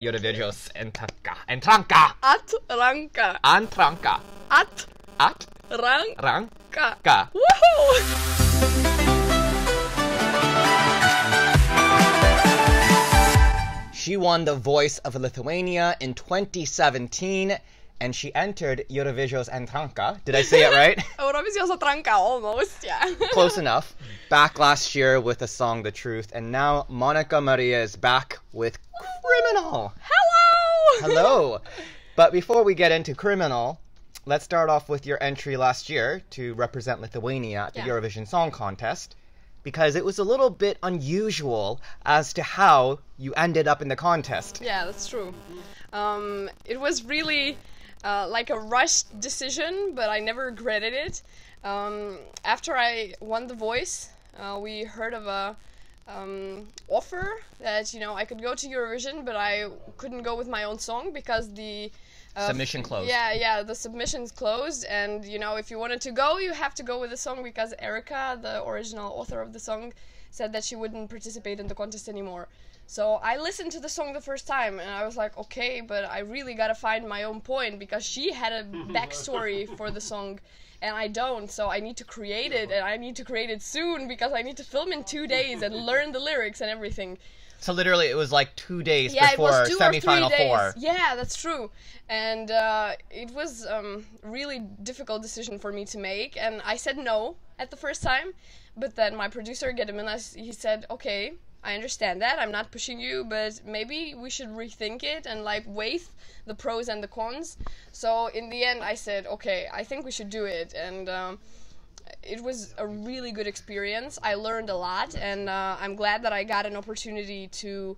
Eurovijos Atranka. Atranka. Atranka. Atranka. Woohoo! She won the Voice of Lithuania in 2017, and she entered Eurovisios Atranka. Did I say it right? Eurovizijos Atranka, almost, yeah. Close enough. Back last year with the song The Truth, and now Monika Marija is back with Criminal. Hello! Hello. But before we get into Criminal, let's start off with your entry last year to represent Lithuania at the Eurovision Song Contest, because it was a little bit unusual as to how you ended up in the contest. Yeah, that's true. It was really like a rushed decision, but I never regretted it. After I won The Voice, we heard of a offer that, you know, I could go to Eurovision, but I couldn't go with my own song because the submission closed. Yeah, the submission's closed, and you know, if you wanted to go, you have to go with the song because Erica, the original author of the song, said that she wouldn't participate in the contest anymore. So I listened to the song the first time, and I was like, okay, but I really gotta find my own point because she had a backstory for the song, and I don't, so I need to create it, and I need to create it soon because I need to film in 2 days and learn the lyrics and everything. So literally it was like 2 days before it was 2 semi-final or 3 days. 4. Yeah, that's true. And it was a really difficult decision for me to make, and I said no at the first time, but then my producer, Gediminas, he said, okay, I understand that, I'm not pushing you, but maybe we should rethink it and like weigh the pros and the cons. So in the end I said, okay, I think we should do it, and it was a really good experience. I learned a lot, and I'm glad that I got an opportunity to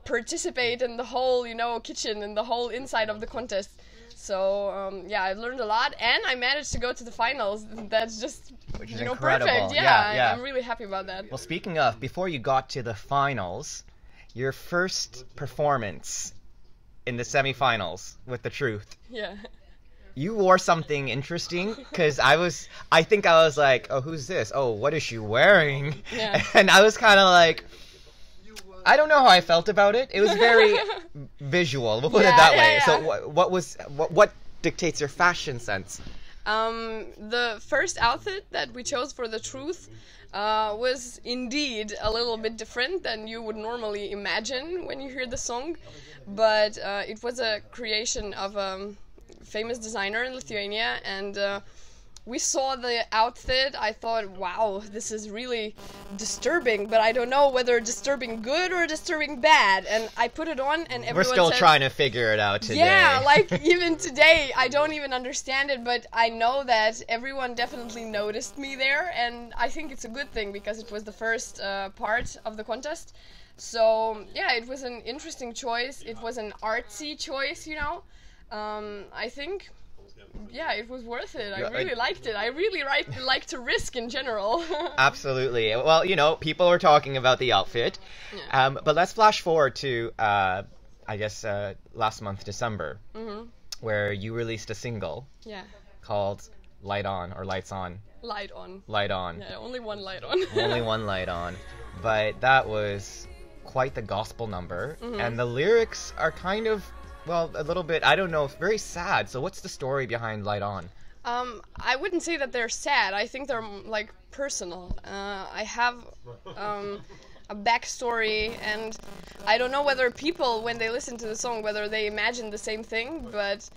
participate in the whole, you know, kitchen and the whole inside of the contest. So yeah, I learned a lot, and I managed to go to the finals. That's just, which is you know, incredible. perfect. Yeah, I'm really happy about that. Well, speaking of, before you got to the finals, your first performance in the semifinals with The Truth. Yeah. You wore something interesting, because I think I was like, oh, who's this? Oh, what is she wearing? Yeah. And I was kind of like, I don't know how I felt about it. It was very visual, we'll put it that way. Yeah. So what dictates your fashion sense? The first outfit that we chose for The Truth was indeed a little bit different than you would normally imagine when you hear the song, but it was a creation of a famous designer in Lithuania, and we saw the outfit. I thought, wow, this is really disturbing, but I don't know whether disturbing good or disturbing bad, and I put it on, and everyone We're still said, trying to figure it out today. yeah, like even today I don't even understand it, but I know that everyone definitely noticed me there, and I think it's a good thing because it was the first part of the contest. So yeah, it was an interesting choice. It was an artsy choice, you know. I think, yeah, it was worth it. I really liked it. I really like to risk in general. Absolutely. Well, you know, people are talking about the outfit. Yeah. But let's flash forward to, I guess, last month, December, where you released a single called Light On, or Lights On. Light On. Light On. Yeah, only one light on. Only one light on. But that was quite the gospel number. And the lyrics are kind of, well, a little bit, I don't know, very sad. So what's the story behind Light On? I wouldn't say that they're sad. I think they're, like, personal. I have a backstory, and I don't know whether people, when they listen to the song, whether they imagine the same thing, but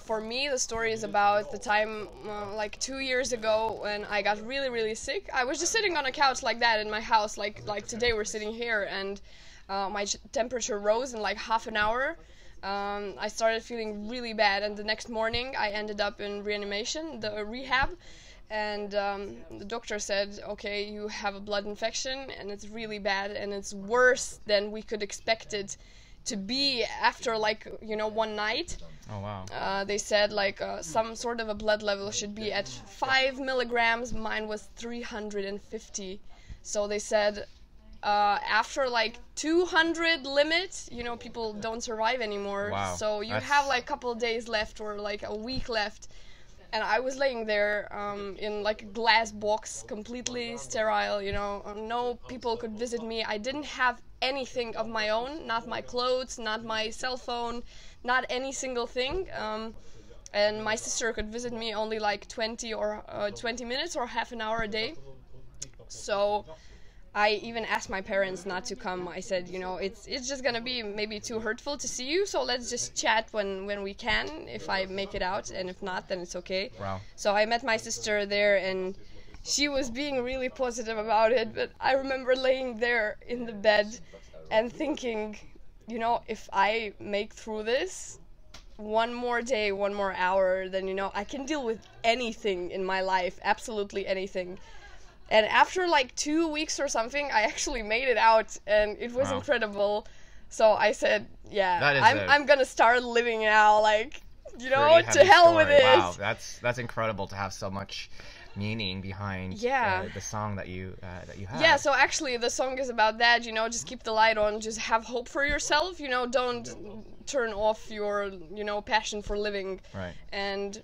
for me, the story is about the time, like 2 years ago, when I got really, really sick. I was just sitting on a couch like that in my house, like today we're sitting here, and my temperature rose in like half an hour. I started feeling really bad, and the next morning I ended up in reanimation, the rehab, and the doctor said, okay, you have a blood infection and it's really bad, and it's worse than we could expect it to be after, like, you know, one night. Oh, wow. They said, like, some sort of a blood level should be at 5 milligrams. Mine was 350. So they said, after like 200 limit, you know, people don't survive anymore. Wow. So you have like a couple of days left, or like a week left, and I was laying there in like a glass box, completely sterile, you know, no people could visit me. I didn't have anything of my own, not my clothes, not my cell phone, not any single thing. And my sister could visit me only like 20 minutes or half an hour a day. So I even asked my parents not to come. I said, you know, it's just gonna be maybe too hurtful to see you, so let's just chat when we can, if I make it out, and if not, then it's okay. Wow. So I met my sister there, and she was being really positive about it, but I remember laying there in the bed and thinking, you know, if I make through this one more day, one more hour, then, you know, I can deal with anything in my life, absolutely anything. And after like 2 weeks or something, I actually made it out, and it was incredible. So I said, yeah, I'm gonna start living now, like, you know, to hell with it. Wow, that's incredible to have so much meaning behind the song that you have. Yeah, so actually the song is about that, you know, just keep the light on, just have hope for yourself, you know, don't turn off your, you know, passion for living. Right. And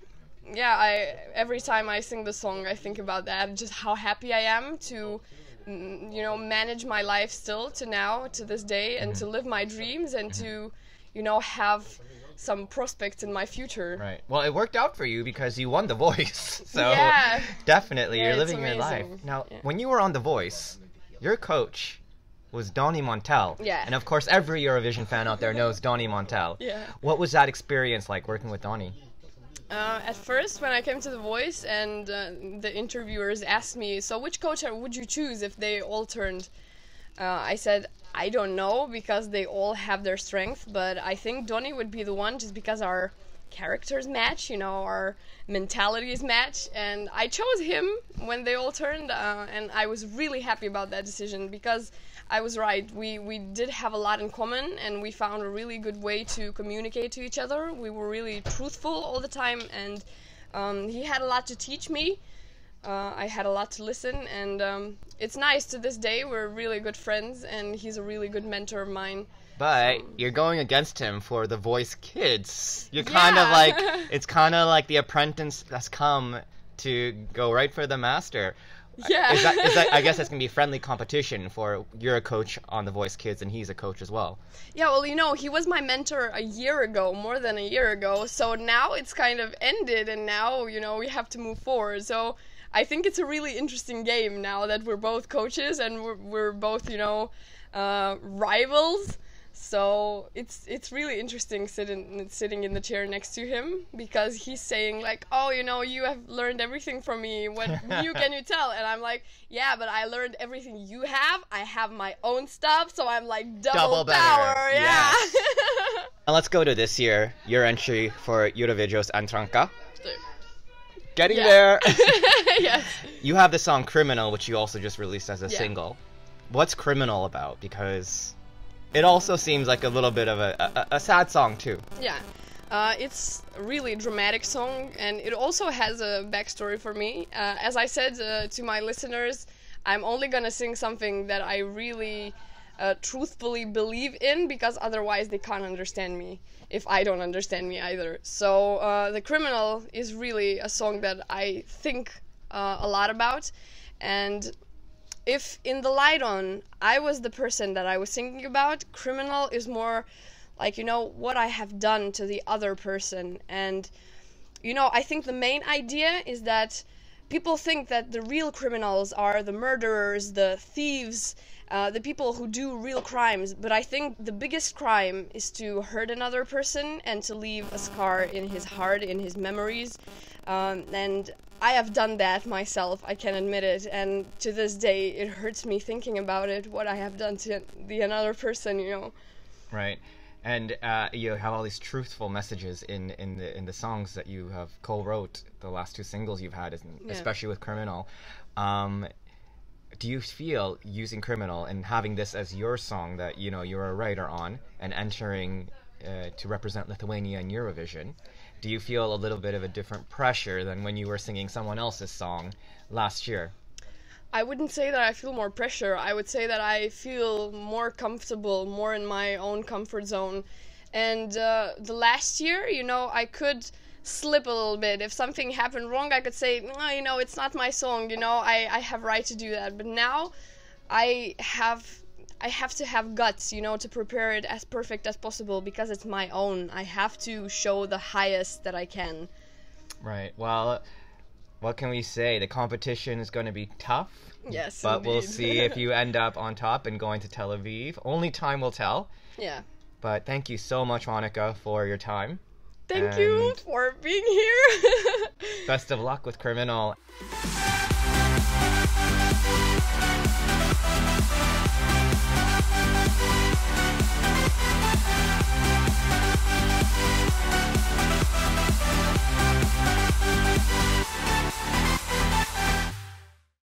yeah, every time I sing the song, I think about that, just how happy I am to, you know, manage my life still to now, to this day, and to live my dreams, and to, you know, have some prospects in my future. Right. Well, it worked out for you because you won The Voice. So yeah. Definitely, Yeah, you're living amazing. your life. Now, when you were on The Voice, your coach was Donny Montel. Yeah. And of course, every Eurovision fan out there knows Donny Montel. Yeah. What was that experience like working with Donny? At first, when I came to The Voice and the interviewers asked me, so which coach would you choose if they all turned? I said, I don't know, because they all have their strength, but I think Donny would be the one, just because our characters match, you know, our mentalities match, and I chose him when they all turned, and I was really happy about that decision, because I was right. We did have a lot in common, and we found a really good way to communicate to each other. We were really truthful all the time, and he had a lot to teach me. I had a lot to listen, and it's nice to this day. We're really good friends, and he's a really good mentor of mine. But you're going against him for The Voice Kids. You're kind of like, it's kind of like the apprentice that's come to go right for the master. Yeah. Is that, I guess that's going to be friendly competition for you're a coach on The Voice Kids and he's a coach as well. Yeah, well, you know, he was my mentor a year ago, more than a year ago. So now it's kind of ended, and now, you know, we have to move forward. So I think it's a really interesting game now that we're both coaches and we're both, you know, rivals. So it's really interesting sitting in the chair next to him, because he's saying like, oh, you know, you have learned everything from me. What new can you tell? And I'm like, yeah, but I learned everything you have. I have my own stuff, so I'm like double power. Better. Yeah. Yes. And let's go to this year, your entry for Eurovijos Atranka. Getting there. Yes. You have the song Criminal, which you also just released as a single. What's Criminal about? Because it also seems like a little bit of a sad song too. Yeah. It's a really dramatic song, and it also has a backstory for me. As I said to my listeners, I'm only gonna sing something that I really truthfully believe in, because otherwise they can't understand me if I don't understand me either. So The Criminal is really a song that I think a lot about, and if in The Light On I was the person that I was thinking about, Criminal is more like, you know, what I have done to the other person. And, you know, I think the main idea is that people think that the real criminals are the murderers, the thieves, the people who do real crimes. But I think the biggest crime is to hurt another person and to leave a scar in his heart, in his memories. And I have done that myself, I can admit it, and to this day it hurts me thinking about it, what I have done to the another person, you know. Right. And you have all these truthful messages in the songs that you have co-wrote, the last two singles you've had, especially with Criminal. Do you feel using Criminal and having this as your song that, you know, you're a writer on and entering to represent Lithuania in Eurovision, do you feel a little bit of a different pressure than when you were singing someone else's song last year? I wouldn't say that I feel more pressure. I would say that I feel more comfortable, more in my own comfort zone. And the last year, you know, I could slip a little bit. If something happened wrong, I could say, no, you know, it's not my song, you know, I have right to do that. But now I have to have guts, you know, to prepare it as perfect as possible, because it's my own. I have to show the highest that I can. Right. Well, what can we say? The competition is going to be tough. Yes, but indeed. We'll see if you end up on top and going to Tel Aviv. Only time will tell. Yeah. But thank you so much, Monika, for your time. Thank you for being here. Best of luck with Criminal.